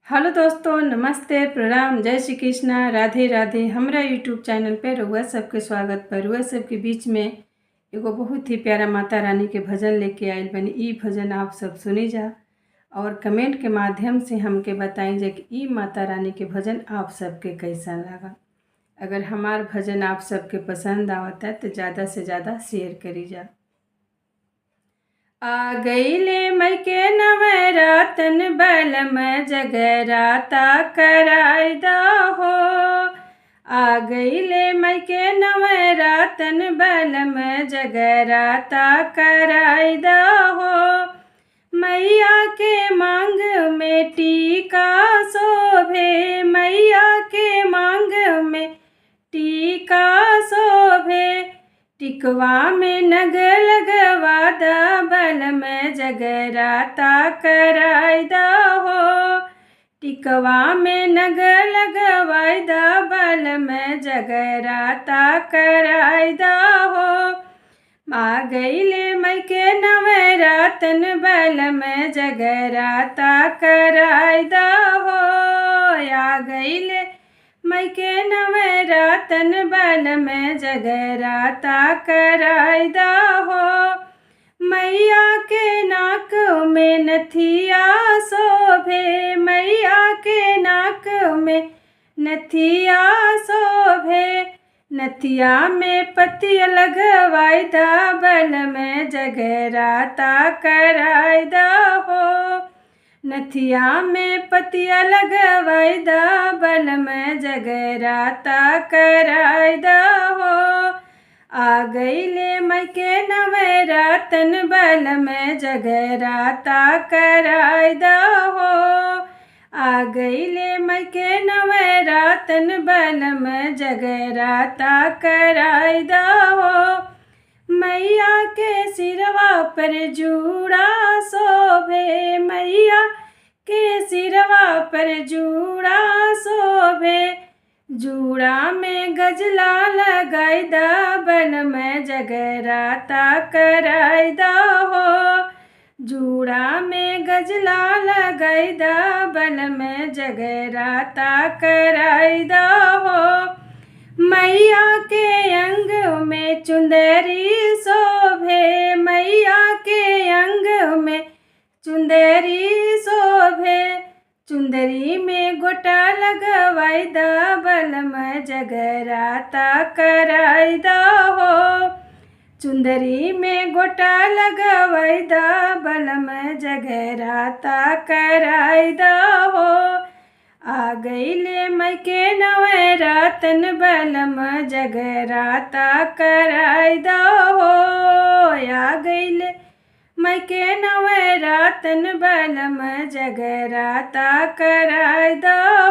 Hello दोस्तों, नमस्ते, प्रणाम, जय श्री कृष्णा, राधे राधे। हमरा यूट्यूब चैनल पे रउआ सबके स्वागत पर। रउआ सबके बीच में एगो बहुत ही प्यारा माता रानी के भजन लेके आइल बनी। ई भजन आप सब सुनी जा और कमेंट के माध्यम से हमके बताई जा कि ई माता रानी के भजन आप सबके कैसा लगा। अगर हमार भजन आप सबके पसंद आवता है तो ज़्यादा से ज़्यादा शेयर करी जा। आ गईले मई के नवरातन बलम जगराता कराई दहो। आ गईले मई के नवरातन बलम जगराता कराई दहो। मैया के मांग में टीका शोभे, मैया के मांग में टीका शोभे। टिकवा में नग लगवा दा बलम जगराता कराई दहो। टिकवा में नग लगवाई दा बलम जगराता कराई दहो। आ गईले मई के नवरातन बलम जगराता कराई दहो। आ गईले मई के नवरातन बलम जगराता कराई दहो। मैया के नाक में नथिया शोभे, मैया के नाक में नथिया शोभे। नथिया में पतिया लगवाई दा बलम जगराता कराई दहो। नथिया में पतिया लगवाई दा बलम जगराता कराई दहो। आ गईले मई के नवरातन बलम जगराता कराई दहो। आ गईले मई के नवरातन बलम जगराता कराई दहो। मैया के सिरवा पर जूड़ा शोभे, मैया के सिरवा पर जूड़ा शोभे। जूड़ा में गजला लगाई दा बलम जगराता कराई दहो। जूड़ा में गजला लगाई दा बलम जगराता कराई दहो। मैया के अंग में चुंदरी शोभे, मैया के अंग में चुंदरी शोभे। चुंदरी में गोटा लगवाई दा बलम जगराता कराई दहो। चुंदरी में गोटा लगवाई दा बलम जगराता कराई दहो। आ गईले मई के नवरातन बलम जगराता कराई दहो। आ गईले मई के नवरातन बलम जगराता कराई दहो।